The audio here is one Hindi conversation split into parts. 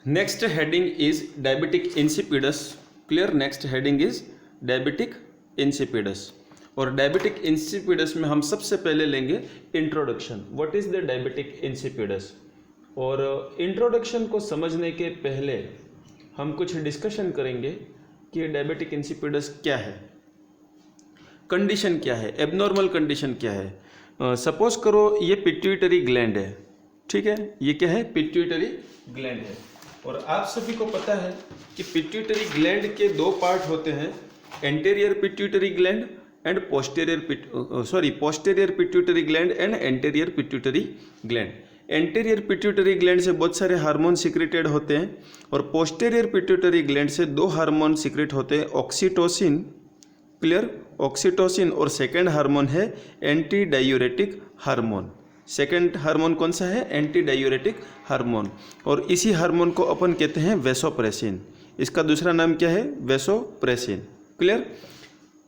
Next heading is diabetic insipidus. Clear, next heading is diabetic insipidus. और डायबिटिक इंसिपिडस में हम सबसे पहले लेंगे introduction. What is the diabetic insipidus. और इंट्रोडक्शन को समझने के पहले हम कुछ डिस्कशन करेंगे कि डायबिटिक इंसिपिडस क्या है, कंडीशन क्या है, एबनॉर्मल कंडीशन क्या है। सपोज करो ये पिट्यूटरी ग्लैंड है, ठीक है, ये क्या है, पिट्यूटरी ग्लैंड है। और आप सभी को पता है कि पिट्यूटरी ग्लैंड के दो पार्ट होते हैं, anterior pituitary gland and posterior pituitary gland and anterior pituitary gland. Anterior pituitary gland से बहुत सारे हार्मोन सिक्रेटेड होते हैं और पोस्टेरियर पिट्यूटरी ग्लैंड से दो हार्मोन सिक्रेट होते हैं, ऑक्सीटोसिन, क्लियर, ऑक्सीटोसिन, और सेकेंड हार्मोन है anti diuretic hormone. Second hormone कौन सा है, एंटी डायूरेटिक हार्मोन। और इसी हार्मोन को अपन कहते हैं वेसोप्रेसिन। इसका दूसरा नाम क्या है, वेसोप्रेसिन। क्लियर।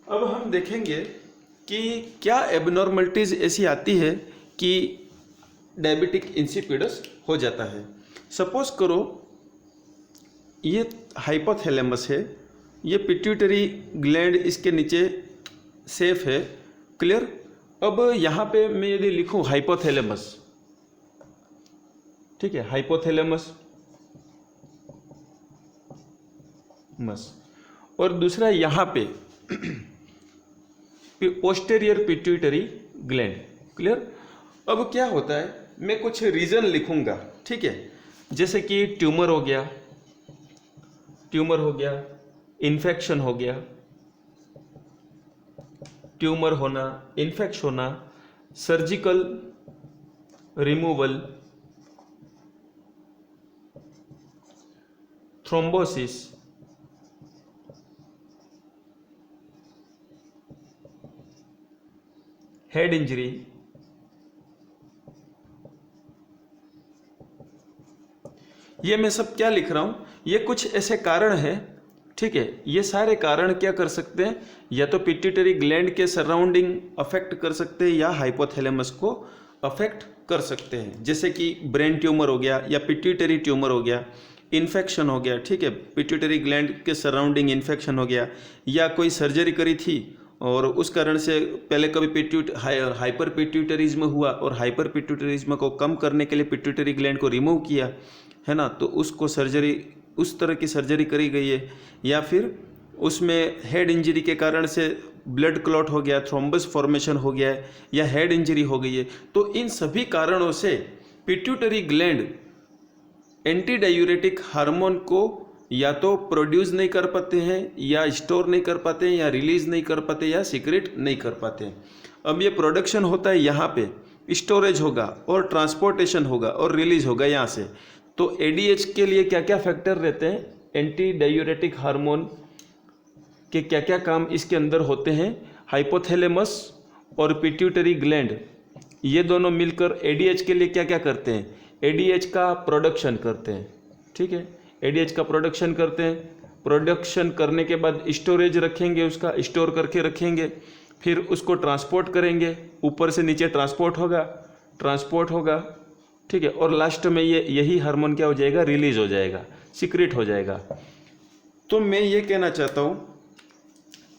अब हम देखेंगे कि क्या एबनॉर्मलिटीज ऐसी आती है कि डायबिटिक इंसिपिडस हो जाता है। सपोज करो ये हाइपोथैलेमस है, ये पिट्यूटरी ग्लैंड इसके नीचे सेफ है। क्लियर। अब यहाँ पे मैं यदि लिखूँ हाइपोथैलेमस, ठीक है, हाइपोथैलेमस मस, और दूसरा यहाँ पे पोस्टेरियर पिट्यूटरी ग्लैंड। क्लियर। अब क्या होता है, मैं कुछ रीजन लिखूंगा, ठीक है, जैसे कि ट्यूमर हो गया, इन्फेक्शन हो गया, ट्यूमर होना, इन्फेक्शन होना, surgical removal, thrombosis, head injury, ये मैं सब क्या लिख रहा हूं, ये कुछ ऐसे कारण हैं, ठीक है। ये सारे कारण क्या कर सकते हैं, या तो पिट्यूटरी ग्लैंड के सराउंडिंग अफेक्ट कर सकते हैं या हाइपोथैलेमस को अफेक्ट कर सकते हैं। जैसे कि ब्रेन ट्यूमर हो गया या पिट्यूटरी ट्यूमर हो गया, इन्फेक्शन हो गया, ठीक है, पिट्यूटरी ग्लैंड के सराउंडिंग इन्फेक्शन हो गया, या कोई सर्जरी करी थी और उस कारण से पहले कभी हाइपर पिट्यूटरिज्म हुआ और हाइपर पिट्यूटरिज्म को कम करने के लिए पिट्यूटरी ग्लैंड को रिमूव किया है ना, तो उसको सर्जरी, उस तरह की सर्जरी करी गई है। या फिर उसमें हेड इंजरी के कारण से ब्लड क्लॉट हो गया, थ्रोम्बस फॉर्मेशन हो गया है, या हेड इंजरी हो गई है। तो इन सभी कारणों से pituitary gland anti diuretic hormone को या तो प्रोड्यूस नहीं कर पाते हैं, या स्टोर नहीं कर पाते हैं, या रिलीज नहीं कर पाते, या सीक्रेट नहीं कर पाते हैं। अब ये प्रोडक्शन होता है यहाँ पे, स्टोरेज होगा और ट्रांसपोर्टेशन होगा और रिलीज होगा यहाँ से। तो एडीएच के लिए क्या क्या फैक्टर रहते हैं, एंटी डायूरेटिक हार्मोन के क्या क्या काम इसके अंदर होते हैं। हाइपोथैलेमस और पिट्यूटरी ग्लैंड ये दोनों मिलकर एडीएच के लिए क्या क्या करते हैं, एडीएच का प्रोडक्शन करते हैं, ठीक है, एडीएच का प्रोडक्शन करते हैं। प्रोडक्शन करने के बाद स्टोरेज रखेंगे, उसका स्टोर करके रखेंगे, फिर उसको ट्रांसपोर्ट करेंगे, ऊपर से नीचे ट्रांसपोर्ट होगा, ठीक है, और लास्ट में यही हार्मोन क्या हो जाएगा, रिलीज हो जाएगा, सीक्रेट हो जाएगा। तो मैं ये कहना चाहता हूँ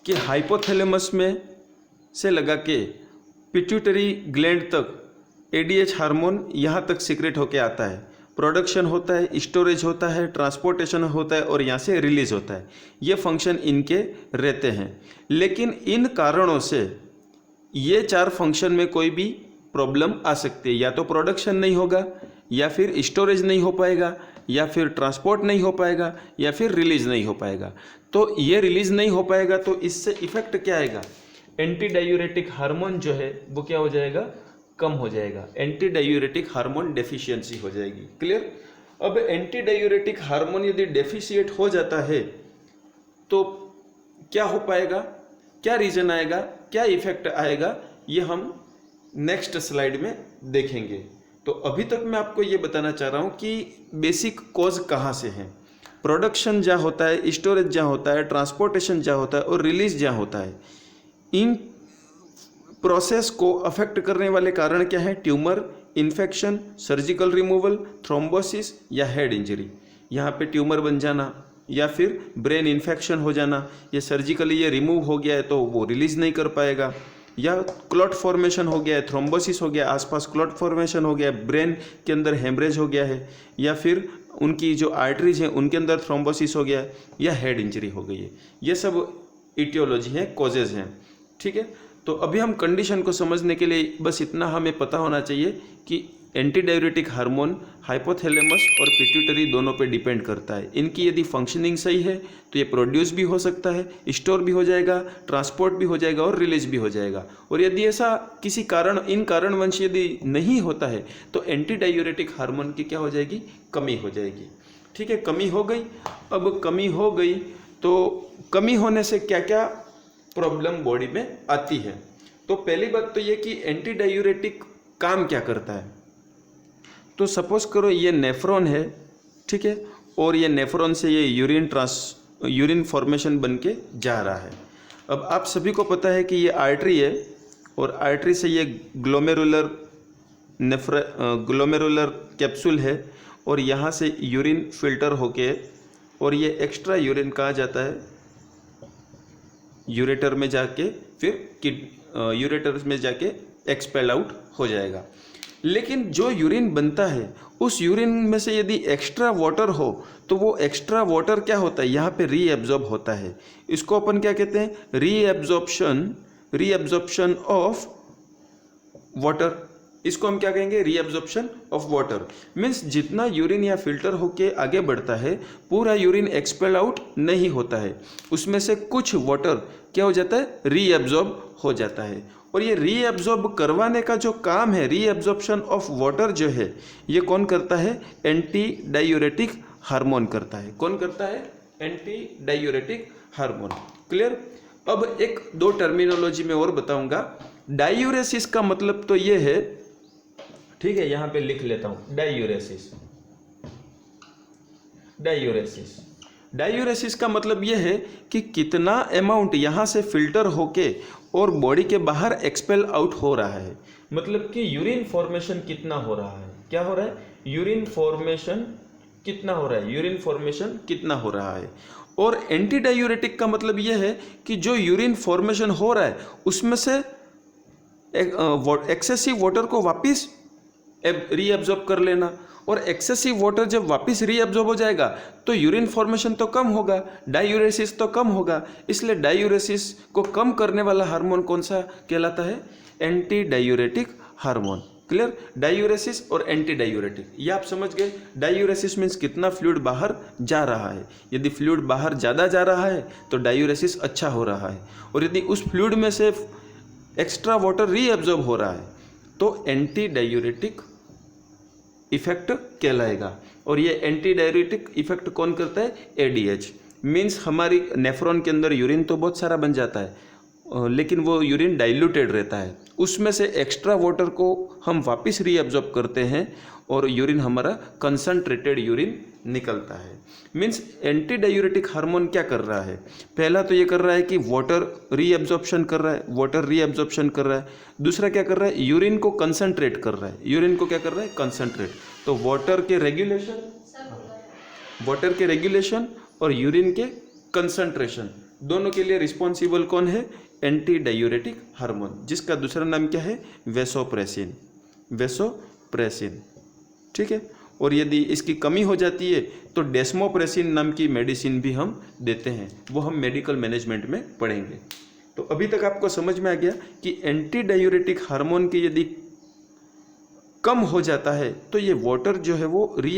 कि हाइपोथैलेमस में से लगा के पिट्यूटरी ग्लैंड तक एडीएच हार्मोन यहाँ तक सीक्रेट होके आता है, प्रोडक्शन होता है, स्टोरेज होता है, ट्रांसपोर्टेशन होता है और यहाँ से रिलीज होता है। ये फंक्शन इनके रहते हैं। लेकिन इन कारणों से ये चार फंक्शन में कोई भी प्रॉब्लम आ सकती है, या तो प्रोडक्शन नहीं होगा, या फिर स्टोरेज नहीं हो पाएगा, या फिर ट्रांसपोर्ट नहीं हो पाएगा, या फिर रिलीज नहीं हो पाएगा। तो ये रिलीज नहीं हो पाएगा तो इससे इफेक्ट क्या आएगा, एंटी डायूरेटिक हार्मोन जो है वो क्या हो जाएगा, कम हो जाएगा, एंटी डायूरेटिक हार्मोन डेफिशिएंसी हो जाएगी। क्लियर। अब एंटी डायूरेटिक हार्मोन यदि डेफिशिएट हो जाता है तो क्या हो पाएगा, क्या रीजन आएगा, क्या इफेक्ट आएगा, ये हम नेक्स्ट स्लाइड में देखेंगे। तो अभी तक मैं आपको ये बताना चाह रहा हूँ कि बेसिक कॉज कहाँ से है। प्रोडक्शन जहाँ होता है, स्टोरेज जहाँ होता है, ट्रांसपोर्टेशन जहाँ होता है और रिलीज जहाँ होता है, इन प्रोसेस को अफेक्ट करने वाले कारण क्या है, tumour, infection, surgical removal, thrombosis या हेड इंजरी। यहाँ पे ट्यूमर बन जाना, या फिर ब्रेन इन्फेक्शन हो जाना, या सर्जिकली ये रिमूव हो गया है तो वो रिलीज नहीं कर पाएगा, या क्लॉट फॉर्मेशन हो गया है, थ्रोम्बोसिस हो गया, आसपास क्लॉट फॉर्मेशन हो गया है, ब्रेन के अंदर हेमरेज हो गया है, या फिर उनकी जो आर्टरीज हैं उनके अंदर थ्रोम्बोसिस हो गया है, या हेड इंजरी हो गई है। ये सब इटियोलॉजी है, कॉजेज हैं, ठीक है। तो अभी हम कंडीशन को समझने के लिए बस इतना हमें पता होना चाहिए कि एंटी डाययूरेटिक हार्मोन हाइपोथैलेमस और पिट्यूटरी दोनों पे डिपेंड करता है। इनकी यदि फंक्शनिंग सही है तो ये प्रोड्यूस भी हो सकता है, स्टोर भी हो जाएगा, ट्रांसपोर्ट भी हो जाएगा और रिलीज भी हो जाएगा। और यदि ऐसा किसी कारण, इन कारणवश यदि नहीं होता है तो एंटी डाययूरेटिक हार्मोन की क्या हो जाएगी, कमी हो जाएगी, ठीक है। कमी हो गई। अब कमी हो गई तो कमी होने से क्या क्या प्रॉब्लम बॉडी में आती है। तो पहली बात तो ये कि एंटी डाययूरेटिक काम क्या करता है। तो सपोज करो ये नेफ्रॉन है, ठीक है, और ये नेफ्रॉन से ये यूरिन फॉर्मेशन बन के जा रहा है। अब आप सभी को पता है कि ये आर्टरी है और आर्टरी से ये ग्लोमेरुलर कैप्सूल है और यहाँ से यूरिन फिल्टर होके और ये एक्स्ट्रा यूरिन कहाँ जाता है, यूरेटर में जाके फिर यूरेटर में जाके एक्सपेल आउट हो जाएगा। लेकिन जो यूरिन बनता है उस यूरिन में से यदि एक्स्ट्रा वाटर हो तो वो एक्स्ट्रा वाटर क्या होता है, यहाँ पे रीएब्जॉर्ब होता है। इसको अपन क्या कहते हैं, रीएब्जॉर्प्शन ऑफ वाटर। इसको हम क्या कहेंगे, रीएब्जॉर्प्शन ऑफ वाटर। मीन्स जितना यूरिन या फिल्टर होके आगे बढ़ता है पूरा यूरिन एक्सपेल आउट नहीं होता है, उसमें से कुछ वाटर क्या हो जाता है, रीएब्जॉर्ब हो जाता है। और ये रीएब्जॉर्ब करवाने का जो काम है, रीएब्जॉर्प्शन ऑफ वाटर जो है, ये कौन करता है, एंटी डाययूरेटिक हार्मोन करता है। कौन करता है, एंटी डाययूरेटिक हार्मोन। क्लियर। अब एक दो टर्मिनोलॉजी में और बताऊंगा। डायूरेसिस का मतलब तो ये है, ठीक है, यहां पे लिख लेता हूं, डायूरेसिस। डायूरेसिस का मतलब यह है कि कितना अमाउंट यहाँ से फिल्टर होके और बॉडी के बाहर एक्सपेल आउट हो रहा है। मतलब कि यूरिन फॉर्मेशन कितना हो रहा है, क्या हो रहा है, यूरिन फॉर्मेशन कितना हो रहा है, यूरिन फॉर्मेशन कितना हो रहा है। और एंटी डायूरेटिक का मतलब यह है कि जो यूरिन फॉर्मेशन हो रहा है उसमें से एक्सेसिव वाटर को वापस रीअब्जॉर्ब कर लेना। और एक्सेसिव वाटर जब वापस रीअब्जॉर्ब हो जाएगा तो यूरिन फॉर्मेशन तो कम होगा, डायूरेसिस तो कम होगा। इसलिए डायूरेसिस को कम करने वाला हार्मोन कौन सा कहलाता है, anti diuretic hormone. Clear. Diuresis और एंटी डायूरेटिक, ये आप समझ गए। डायूरेसिस मीन्स कितना फ्लूइड बाहर जा रहा है। यदि फ्लूइड बाहर ज़्यादा जा रहा है तो डायूरेसिस अच्छा हो रहा है, और यदि उस फ्लूइड में से एक्स्ट्रा वाटर रीअब्जॉर्ब हो रहा है तो एंटी डायूरेटिक इफेक्ट कहलाएगा। और ये एंटी डायूरेटिक इफेक्ट कौन करता है, एडीएच। मीन्स हमारी नेफ्रॉन के अंदर यूरिन तो बहुत सारा बन जाता है लेकिन वो यूरिन डाइल्यूटेड रहता है, उसमें से एक्स्ट्रा वाटर को हम वापस रीअब्जॉर्ब करते हैं और यूरिन हमारा कंसंट्रेटेड यूरिन निकलता है। मीन्स एंटी डायूरेटिक हार्मोन क्या कर रहा है, पहला तो ये कर रहा है कि वाटर रीअब्जॉर्प्शन कर रहा है, वाटर रीअब्जॉर्प्शन कर रहा है। दूसरा क्या कर रहा है, यूरिन को कंसंट्रेट कर रहा है, यूरिन को क्या कर रहा है, कंसंट्रेट। तो वाटर के रेगुलेशन और यूरिन के कंसंट्रेशन दोनों के लिए रिस्पॉन्सिबल कौन है, एंटी डायूरेटिक हार्मोन, जिसका दूसरा नाम क्या है, वेसोप्रेसिन। ठीक है। और यदि इसकी कमी हो जाती है तो डेस्मोप्रेसिन नाम की मेडिसिन भी हम देते हैं, वो हम मेडिकल मैनेजमेंट में पढ़ेंगे। तो अभी तक आपको समझ में आ गया कि एंटी डायूरेटिक हार्मोन की यदि कम हो जाता है तो ये वाटर जो है वो